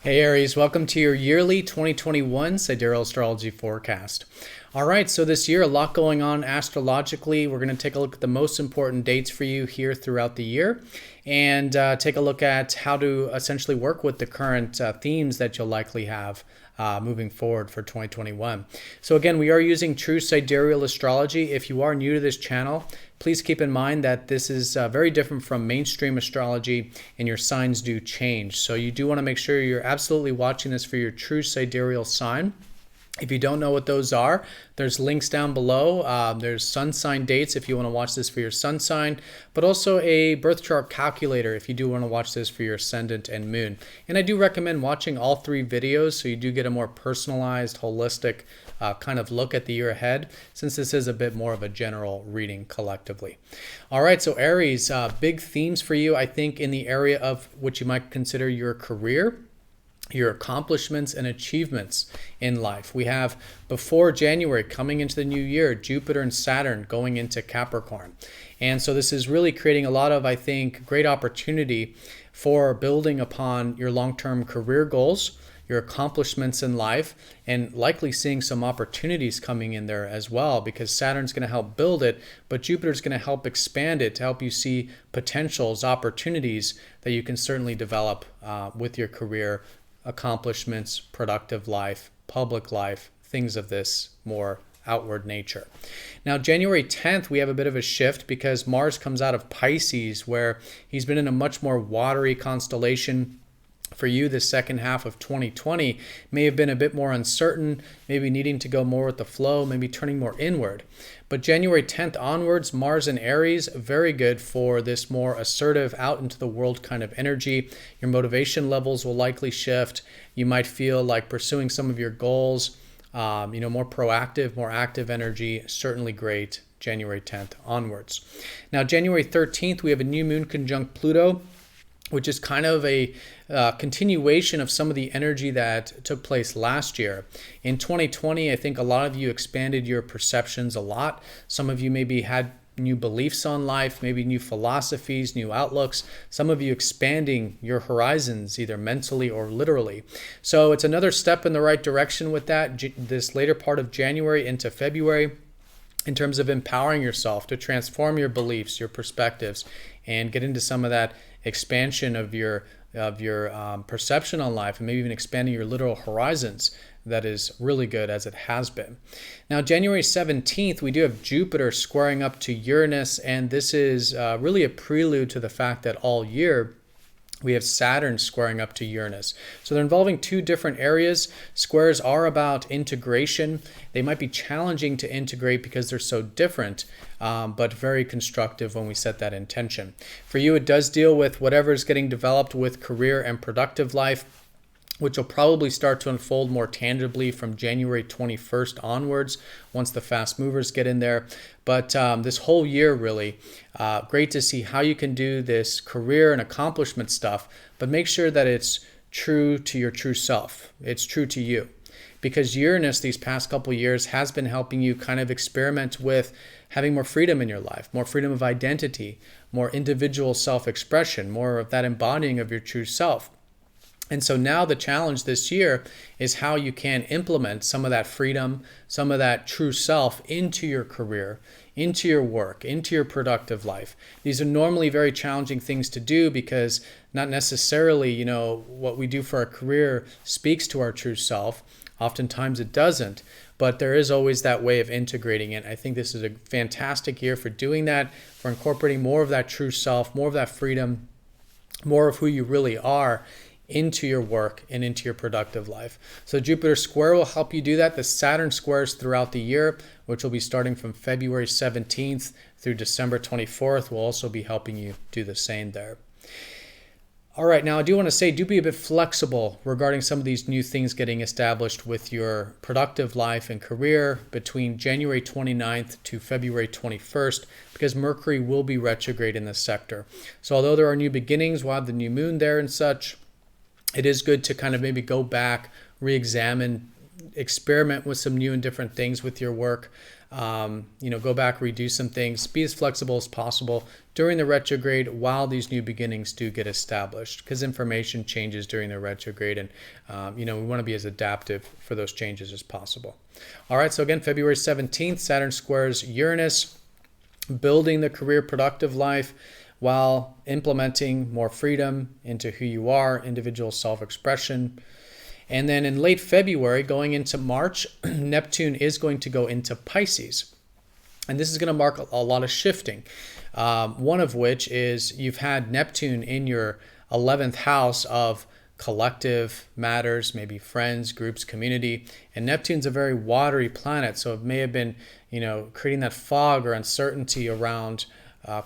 Hey Aries, welcome to your yearly 2021 Sidereal Astrology forecast. All right, so this year, a lot going on astrologically. We're going to take a look at the most important dates for you here throughout the year and take a look at how to essentially work with the current themes that you'll likely have moving forward for 2021. So again, we are using true sidereal astrology. If you are new to this channel, please keep in mind that this is very different from mainstream astrology and your signs do change. So you do want to make sure you're absolutely watching this for your true sidereal sign. If you don't know what those are, there's links down below. There's sun sign dates if you want to watch this for your sun sign, but also a birth chart calculator if you do want to watch this for your ascendant and moon. And I do recommend watching all three videos so you do get a more personalized, holistic kind of look at the year ahead, since this is a bit more of a general reading collectively. All right, so Aries, big themes for you, I think, in the area of what you might consider your career, your accomplishments and achievements in life. We have, before January, coming into the new year, Jupiter and Saturn going into Capricorn. And so this is really creating a lot of, I think, great opportunity for building upon your long-term career goals, your accomplishments in life, and likely seeing some opportunities coming in there as well, because Saturn's going to help build it, but Jupiter's going to help expand it to help you see potentials, opportunities that you can certainly develop with your career, accomplishments, productive life, public life, things of this more outward nature. Now, January 10th, we have a bit of a shift because Mars comes out of Pisces, where he's been in a much more watery constellation. For you, the second half of 2020 may have been a bit more uncertain, maybe needing to go more with the flow, maybe turning more inward. But January 10th onwards, Mars in Aries, very good for this more assertive, out into the world kind of energy. Your motivation levels will likely shift. You might feel like pursuing some of your goals, more proactive, more active energy, certainly great January 10th onwards. Now, January 13th, we have a new moon conjunct Pluto, which is kind of a continuation of some of the energy that took place last year. In 2020, I think a lot of you expanded your perceptions a lot. Some of you maybe had new beliefs on life, maybe new philosophies, new outlooks. Some of you expanding your horizons, either mentally or literally. So it's another step in the right direction with that, this later part of January into February, in terms of empowering yourself to transform your beliefs, your perspectives, and get into some of that expansion of your perception on life, and maybe even expanding your literal horizons. That is really good, as it has been. Now, January 17th, we do have Jupiter squaring up to Uranus, and this is really a prelude to the fact that all year we have Saturn squaring up to Uranus. So they're involving two different areas. Squares are about integration. They might be challenging to integrate because they're so different, but very constructive when we set that intention. For you, it does deal with whatever is getting developed with career and productive life, which will probably start to unfold more tangibly from January 21st onwards, once the fast movers get in there. But this whole year, really, great to see how you can do this career and accomplishment stuff, but make sure that it's true to your true self. It's true to you. Because Uranus, these past couple years, has been helping you kind of experiment with having more freedom in your life, more freedom of identity, more individual self-expression, more of that embodying of your true self. And so now the challenge this year is how you can implement some of that freedom, some of that true self into your career, into your work, into your productive life. These are normally very challenging things to do because not necessarily, what we do for our career speaks to our true self. Oftentimes it doesn't, but there is always that way of integrating it. I think this is a fantastic year for doing that, for incorporating more of that true self, more of that freedom, more of who you really are into your work and into your productive life. So Jupiter square will help you do that. The Saturn squares throughout the year, which will be starting from February 17th through December 24th, will also be helping you do the same there. All right, now I do want to say, do be a bit flexible regarding some of these new things getting established with your productive life and career between January 29th to February 21st, because Mercury will be retrograde in this sector. So although there are new beginnings, we'll have the new moon there and such, it is good to kind of maybe go back, re-examine, experiment with some new and different things with your work. go back, redo some things, be as flexible as possible during the retrograde while these new beginnings do get established, because information changes during the retrograde, and we want to be as adaptive for those changes as possible. All right, so again, February 17th, Saturn squares Uranus, building the career productive life while implementing more freedom into who you are, individual self-expression. And then in late February, going into March, Neptune is going to go into Pisces. And this is going to mark a lot of shifting. One of which is you've had Neptune in your 11th house of collective matters, maybe friends, groups, community. And Neptune's a very watery planet, so it may have been, creating that fog or uncertainty around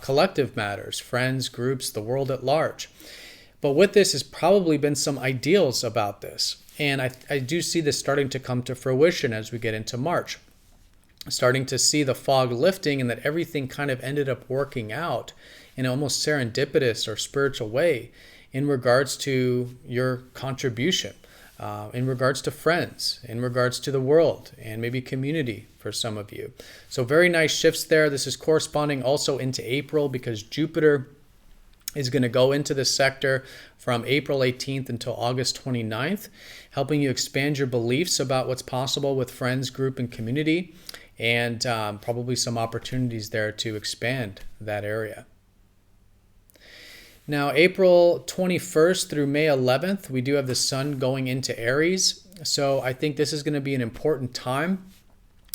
collective matters, friends, groups, the world at large. But with this has probably been some ideals about this. And I do see this starting to come to fruition as we get into March. Starting to see the fog lifting, and that everything kind of ended up working out in an almost serendipitous or spiritual way in regards to your contribution, in regards to friends, in regards to the world, and maybe community for some of you. So very nice shifts there. This is corresponding also into April, because Jupiter is going to go into this sector from April 18th until August 29th, helping you expand your beliefs about what's possible with friends, group, and community, and probably some opportunities there to expand that area. Now, April 21st through May 11th, we do have the sun going into Aries. So I think this is going to be an important time,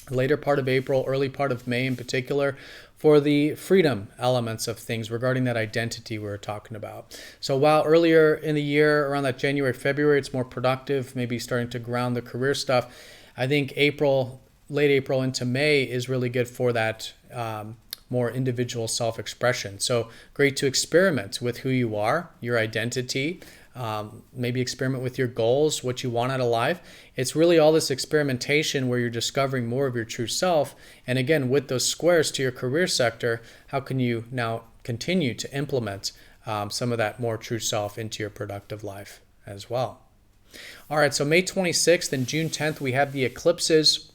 later part of April, early part of May in particular, for the freedom elements of things regarding that identity we were talking about. So while earlier in the year, around that January, February, it's more productive, maybe starting to ground the career stuff, I think late April into May is really good for that more individual self-expression. So great to experiment with who you are, your identity, maybe experiment with your goals, what you want out of life. It's really all this experimentation where you're discovering more of your true self. And again, with those squares to your career sector, how can you now continue to implement some of that more true self into your productive life as well? All right, so May 26th and June 10th, we have the eclipses.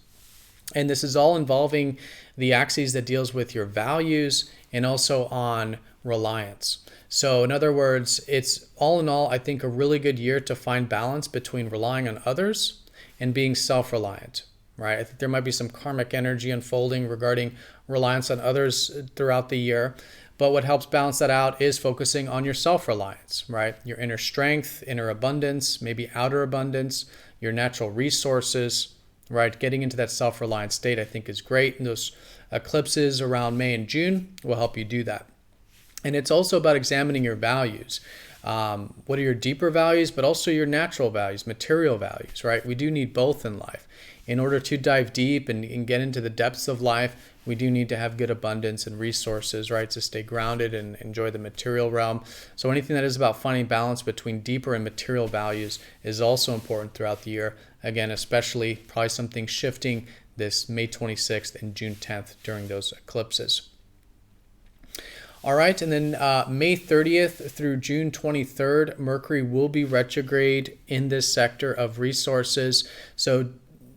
And this is all involving the axes that deals with your values and also on reliance. So in other words, it's all in all, I think, a really good year to find balance between relying on others and being self-reliant, right? I think there might be some karmic energy unfolding regarding reliance on others throughout the year. But what helps balance that out is focusing on your self-reliance, right? Your inner strength, inner abundance, maybe outer abundance, your natural resources, right? Getting into that self-reliant state, I think, is great. And those eclipses around May and June will help you do that. And it's also about examining your values. What are your deeper values, but also your natural values, material values, right? We do need both in life. In order to dive deep and get into the depths of life, we do need to have good abundance and resources, right, to stay grounded and enjoy the material realm. So anything that is about finding balance between deeper and material values is also important throughout the year. Again, especially probably something shifting this May 26th and June 10th during those eclipses. All right, and then May 30th through June 23rd, Mercury will be retrograde in this sector of resources. So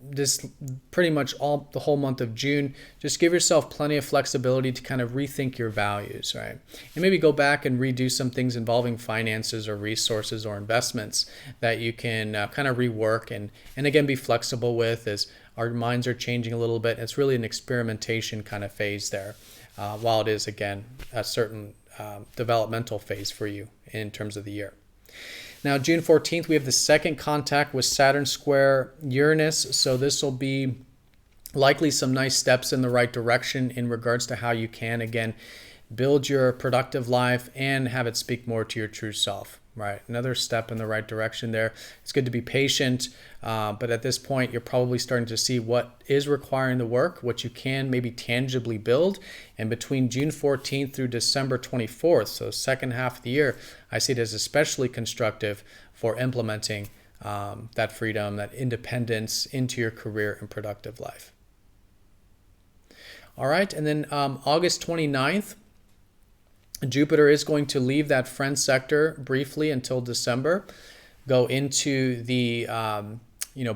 this pretty much the whole month of June, just give yourself plenty of flexibility to kind of rethink your values, right? And maybe go back and redo some things involving finances or resources or investments that you can kind of rework and again, be flexible with as our minds are changing a little bit. It's really an experimentation kind of phase there, while it is, again, a certain developmental phase for you in terms of the year. Now, June 14th, we have the second contact with Saturn square Uranus. So this will be likely some nice steps in the right direction in regards to how you can, again, build your productive life and have it speak more to your true self, right? Another step in the right direction there. It's good to be patient, but at this point, you're probably starting to see what is requiring the work, what you can maybe tangibly build. And between June 14th through December 24th, so second half of the year, I see it as especially constructive for implementing that freedom, that independence into your career and productive life. All right, and then August 29th, Jupiter is going to leave that friend sector briefly until December, go into the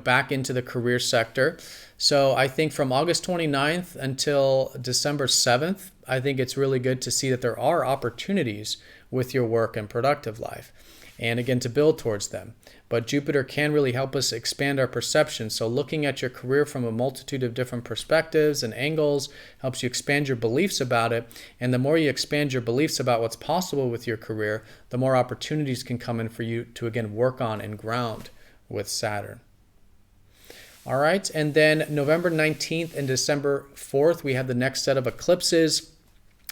back into the career sector. So I think from August 29th until December 7th, I think it's really good to see that there are opportunities with your work and productive life, and again, to build towards them. But Jupiter can really help us expand our perception. So looking at your career from a multitude of different perspectives and angles helps you expand your beliefs about it. And the more you expand your beliefs about what's possible with your career, the more opportunities can come in for you to, again, work on and ground with Saturn. All right, and then November 19th and December 4th, we have the next set of eclipses,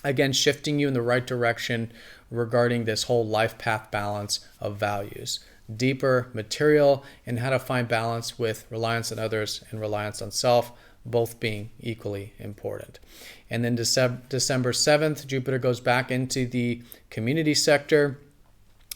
again, shifting you in the right direction regarding this whole life path balance of values. Deeper, material, and how to find balance with reliance on others and reliance on self, both being equally important. And then December 7th, Jupiter goes back into the community sector,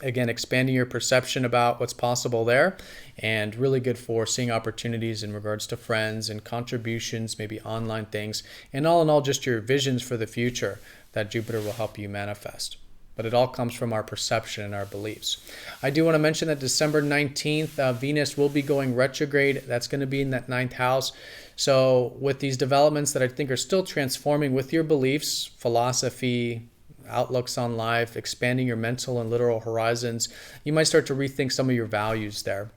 again, expanding your perception about what's possible there, and really good for seeing opportunities in regards to friends and contributions, maybe online things, and all in all, just your visions for the future that Jupiter will help you manifest. But it all comes from our perception and our beliefs. I do want to mention that December 19th, Venus will be going retrograde. That's going to be in that 9th house. So with these developments that I think are still transforming with your beliefs, philosophy, outlooks on life, expanding your mental and literal horizons, you might start to rethink some of your values there,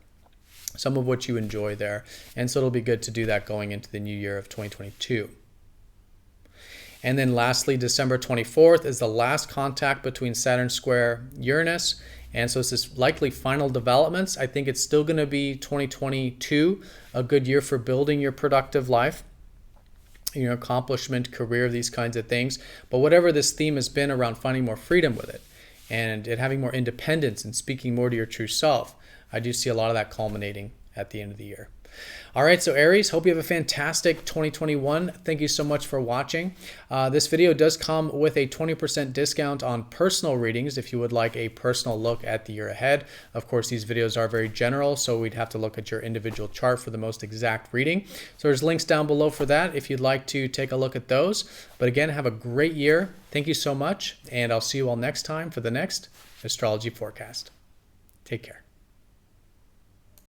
some of what you enjoy there. And so it'll be good to do that going into the new year of 2022. And then lastly, December 24th is the last contact between Saturn square Uranus. And so this is likely final developments. I think it's still going to be 2022, a good year for building your productive life, accomplishment, career, these kinds of things. But whatever this theme has been around finding more freedom with it and it having more independence and speaking more to your true self, I do see a lot of that culminating at the end of the year. All right, so Aries, hope you have a fantastic 2021. Thank you so much for watching. This video does come with a 20% discount on personal readings if you would like a personal look at the year ahead. Of course, these videos are very general, so we'd have to look at your individual chart for the most exact reading. So there's links down below for that if you'd like to take a look at those. But again, have a great year. Thank you so much, and I'll see you all next time for the next astrology forecast. Take care.